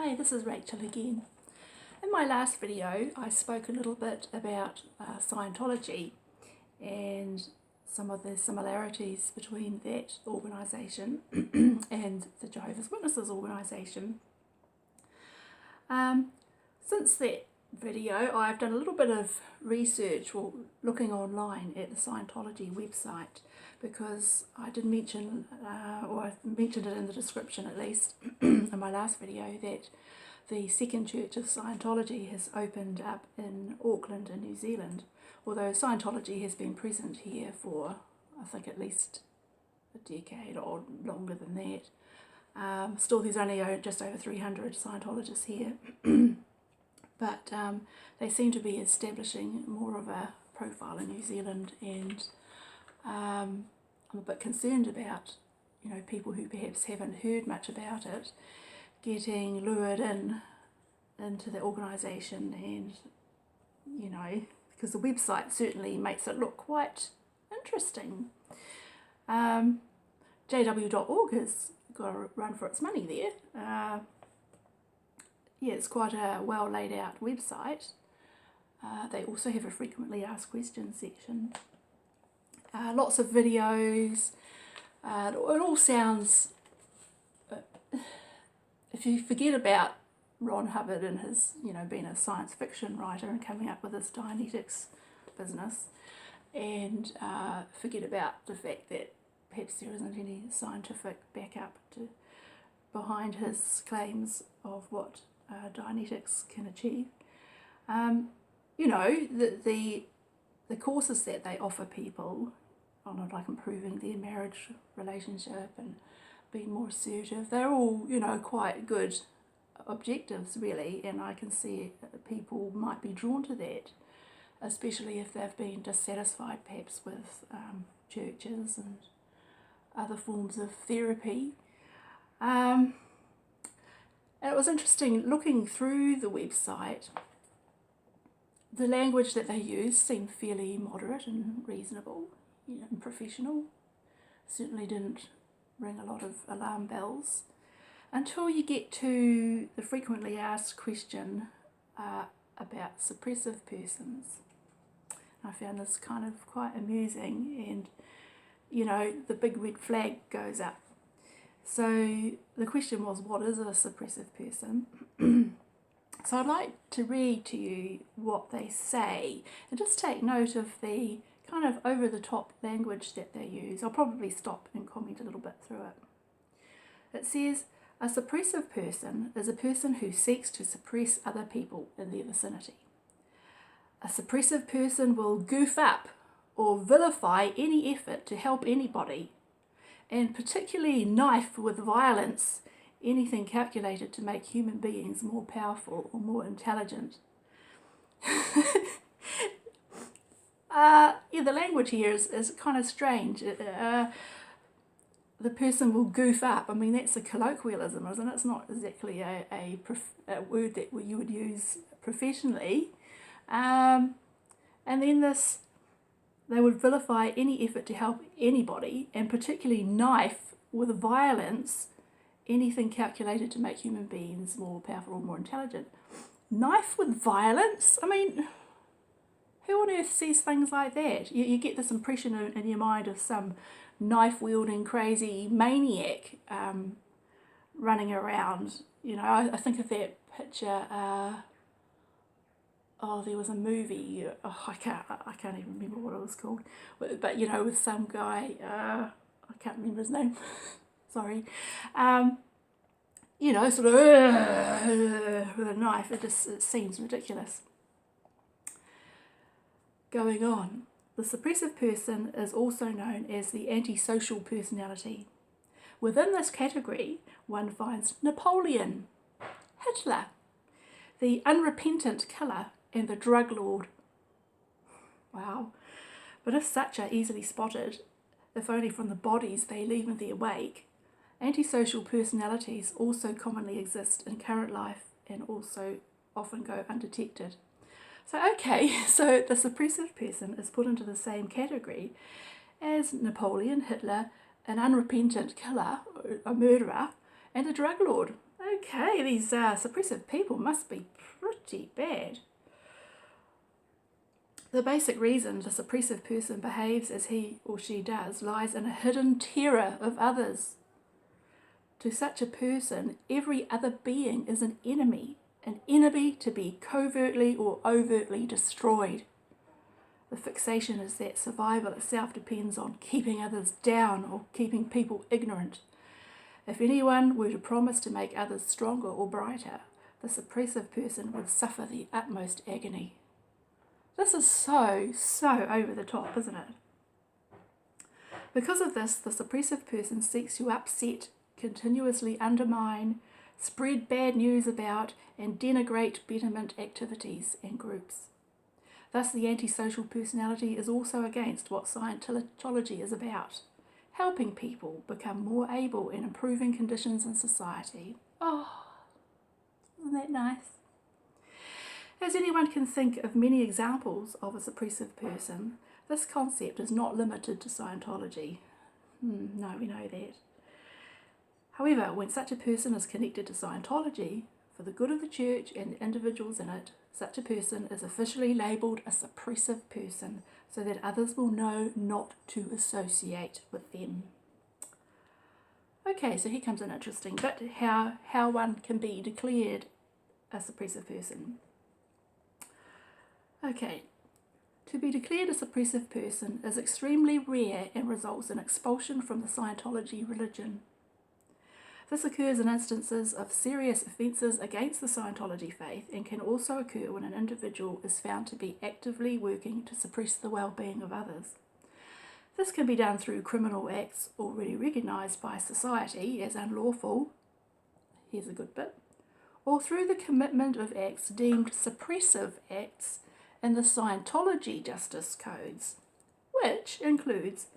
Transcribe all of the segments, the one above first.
Hi, this is Rachel again. In my last video I spoke a little bit about Scientology and some of the similarities between that organisation and the Jehovah's Witnesses organisation. Since that video I've done a little bit of research or looking online at the Scientology website, because I did mention, or I mentioned it in the description at least, in my last video, that the second church of Scientology has opened up in Auckland in New Zealand, although Scientology has been present here for I think at least a decade or longer than that. Still there's only just over 300 Scientologists here. But they seem to be establishing more of a profile in New Zealand, and I'm a bit concerned about, people who perhaps haven't heard much about it getting lured into the organisation, and because the website certainly makes it look quite interesting. JW.org has got a run for its money there. Yeah, it's quite a well laid out website. They also have a frequently asked questions section. Lots of videos. It all sounds, if you forget about Ron Hubbard and his, being a science fiction writer and coming up with his Dianetics business, and forget about the fact that perhaps there isn't any scientific backup behind his claims of what Dianetics can achieve. The courses that they offer people on like improving their marriage relationship and being more assertive, they're all quite good objectives really, and I can see people might be drawn to that, especially if they've been dissatisfied perhaps with churches and other forms of therapy. And it was interesting looking through the website. The language that they use seemed fairly moderate and reasonable, and professional. Certainly didn't ring a lot of alarm bells until you get to the frequently asked question about suppressive persons. I found this kind of quite amusing, and the big red flag goes up. So the question was, what is a suppressive person? So I'd like to read to you what they say, and just take note of the kind of over-the-top language that they use. I'll probably stop and comment a little bit through it. It says, a suppressive person is a person who seeks to suppress other people in their vicinity. A suppressive person will goof up or vilify any effort to help anybody, and particularly knife with violence anything calculated to make human beings more powerful or more intelligent. The language here is kind of strange. The person will goof up. I mean, that's a colloquialism, isn't it? It's not exactly a word that you would use professionally. And then they would vilify any effort to help anybody, and particularly knife with violence anything calculated to make human beings more powerful or more intelligent. Knife with violence? I mean, who on earth says things like that? You get this impression in your mind of some knife-wielding crazy maniac running around. I think of that picture. There was a movie. I can't even remember what it was called. But with some guy. I can't remember his name. Sorry. Sort of with a knife. It seems ridiculous. Going on. The suppressive person is also known as the antisocial personality. Within this category, one finds Napoleon, Hitler, the unrepentant killer, and the drug lord. Wow. But if such are easily spotted, if only from the bodies they leave in their wake, antisocial personalities also commonly exist in current life and also often go undetected. So the suppressive person is put into the same category as Napoleon, Hitler, an unrepentant killer, a murderer, and a drug lord. Okay, these suppressive people must be pretty bad. The basic reason the suppressive person behaves as he or she does lies in a hidden terror of others. To such a person, every other being is an enemy to be covertly or overtly destroyed. The fixation is that survival itself depends on keeping others down or keeping people ignorant. If anyone were to promise to make others stronger or brighter, the suppressive person would suffer the utmost agony. This is so over the top, isn't it? Because of this, the suppressive person seeks to upset, continuously undermine, spread bad news about, and denigrate betterment activities and groups. Thus, the antisocial personality is also against what Scientology is about, helping people become more able in improving conditions in society. Oh, isn't that nice? As anyone can think of many examples of a suppressive person, this concept is not limited to Scientology. No, we know that. However, when such a person is connected to Scientology, for the good of the church and the individuals in it, such a person is officially labelled a suppressive person so that others will know not to associate with them. Okay, so here comes an interesting bit, how one can be declared a suppressive person. Okay, to be declared a suppressive person is extremely rare and results in expulsion from the Scientology religion. This occurs in instances of serious offences against the Scientology faith and can also occur when an individual is found to be actively working to suppress the well-being of others. This can be done through criminal acts already recognised by society as unlawful, here's a good bit, or through the commitment of acts deemed suppressive acts in the Scientology justice codes, which includes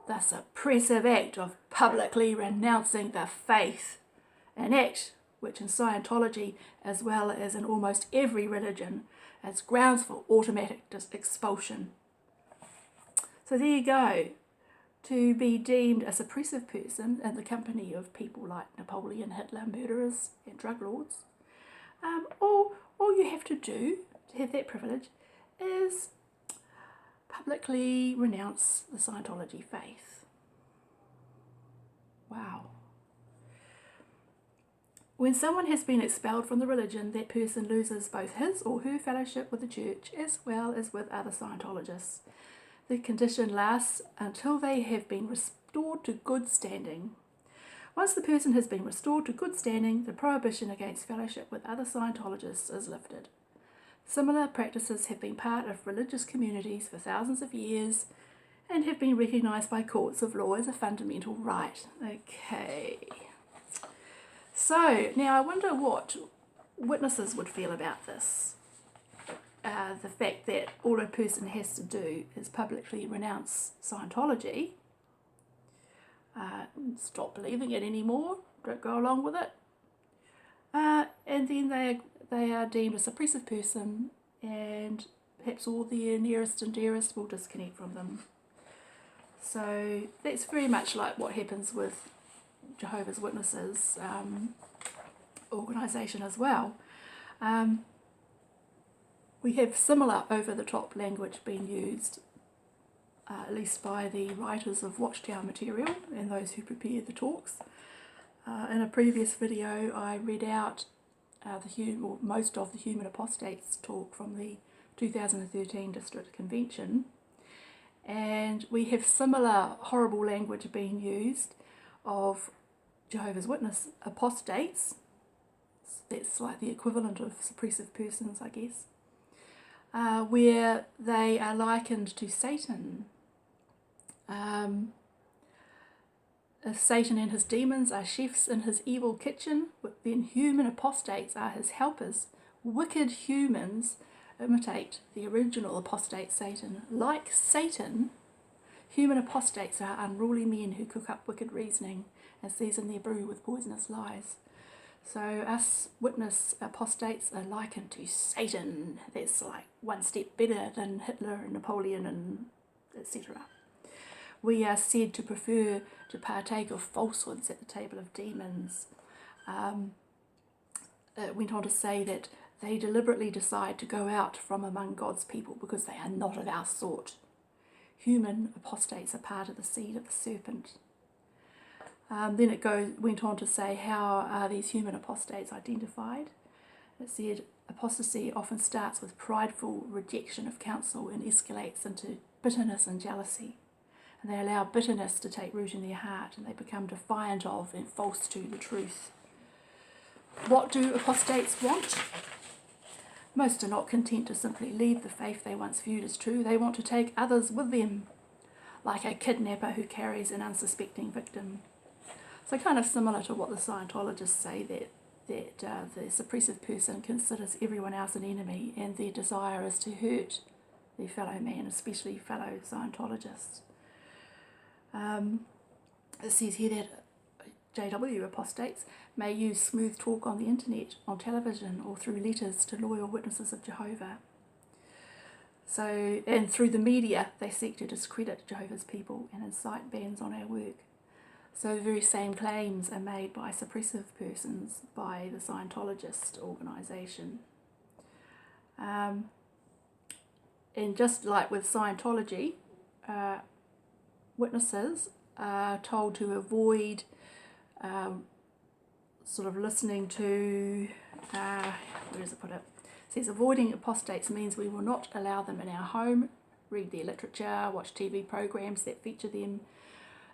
the suppressive act of publicly renouncing the faith, an act which in Scientology, as well as in almost every religion, has grounds for automatic expulsion. So there you go. To be deemed a suppressive person in the company of people like Napoleon, Hitler, murderers and drug lords, all you have to do to have that privilege is publicly renounce the Scientology faith. Wow. When someone has been expelled from the religion, that person loses both his or her fellowship with the church as well as with other Scientologists. The condition lasts until they have been restored to good standing. Once the person has been restored to good standing, the prohibition against fellowship with other Scientologists is lifted. Similar practices have been part of religious communities for thousands of years and have been recognised by courts of law as a fundamental right. Okay. So, now I wonder what witnesses would feel about this. The fact that all a person has to do is publicly renounce Scientology, stop believing it anymore, don't go along with it, and then they are deemed a suppressive person, and perhaps all their nearest and dearest will disconnect from them. So that's very much like what happens with Jehovah's Witnesses organisation as well. We have similar over-the-top language being used, at least by the writers of Watchtower material and those who prepared the talks. In a previous video I read out most of the Human Apostates talk from the 2013 District Convention, and we have similar horrible language being used of Jehovah's Witness apostates. That's like the equivalent of suppressive persons, I guess, where they are likened to Satan. Satan and his demons are chefs in his evil kitchen, then human apostates are his helpers. Wicked humans imitate the original apostate Satan. Like Satan, human apostates are unruly men who cook up wicked reasoning and season their brew with poisonous lies. So us witness apostates are likened to Satan. That's like one step better than Hitler and Napoleon and etc. We are said to prefer to partake of falsehoods at the table of demons. it went on to say that they deliberately decide to go out from among God's people because they are not of our sort. Human apostates are part of the seed of the serpent. Then it went on to say how are these human apostates identified. It said apostasy often starts with prideful rejection of counsel and escalates into bitterness and jealousy. And they allow bitterness to take root in their heart, and they become defiant of and false to the truth. What do apostates want? Most are not content to simply leave the faith they once viewed as true. They want to take others with them, like a kidnapper who carries an unsuspecting victim. So kind of similar to what the Scientologists say, that the suppressive person considers everyone else an enemy, and their desire is to hurt their fellow man, especially fellow Scientologists. It says here that JW apostates may use smooth talk on the internet, on television, or through letters to loyal witnesses of Jehovah. So, and through the media, they seek to discredit Jehovah's people and incite bans on our work. So the very same claims are made by suppressive persons by the Scientologist organisation. And just like with Scientology, witnesses are told to avoid sort of listening to, where does it put it? It says avoiding apostates means we will not allow them in our home, read their literature, watch TV programs that feature them,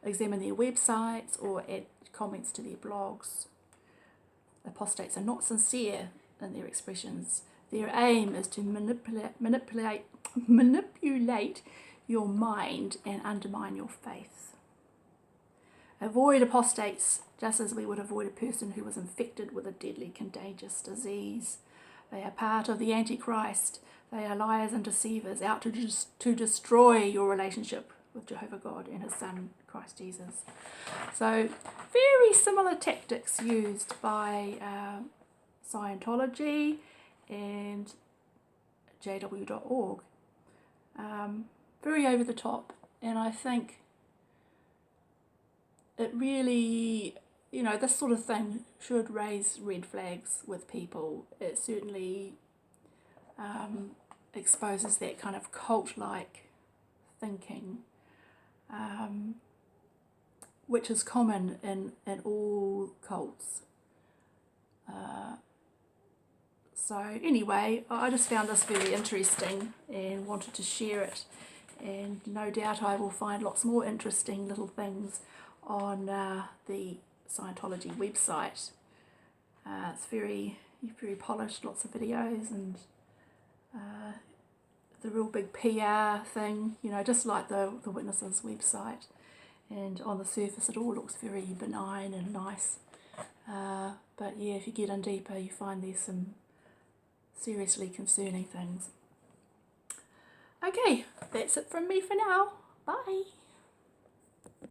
examine their websites, or add comments to their blogs. Apostates are not sincere in their expressions. Their aim is to manipulate your mind and undermine your faith. Avoid apostates just as we would avoid a person who was infected with a deadly contagious disease. They are part of the Antichrist. They are liars and deceivers out to destroy your relationship with Jehovah God and his Son, Christ Jesus. So very similar tactics used by Scientology and JW.org. Very over the top, and I think it really, this sort of thing should raise red flags with people. It certainly exposes that kind of cult-like thinking, which is common in all cults. So anyway, I just found this very interesting and wanted to share it, and no doubt I will find lots more interesting little things on the Scientology website. It's very polished, lots of videos, and the real big PR thing, just like the Witnesses website. And on the surface it all looks very benign and nice. But yeah, if you get in deeper, you find there's some seriously concerning things. Okay, that's it from me for now. Bye.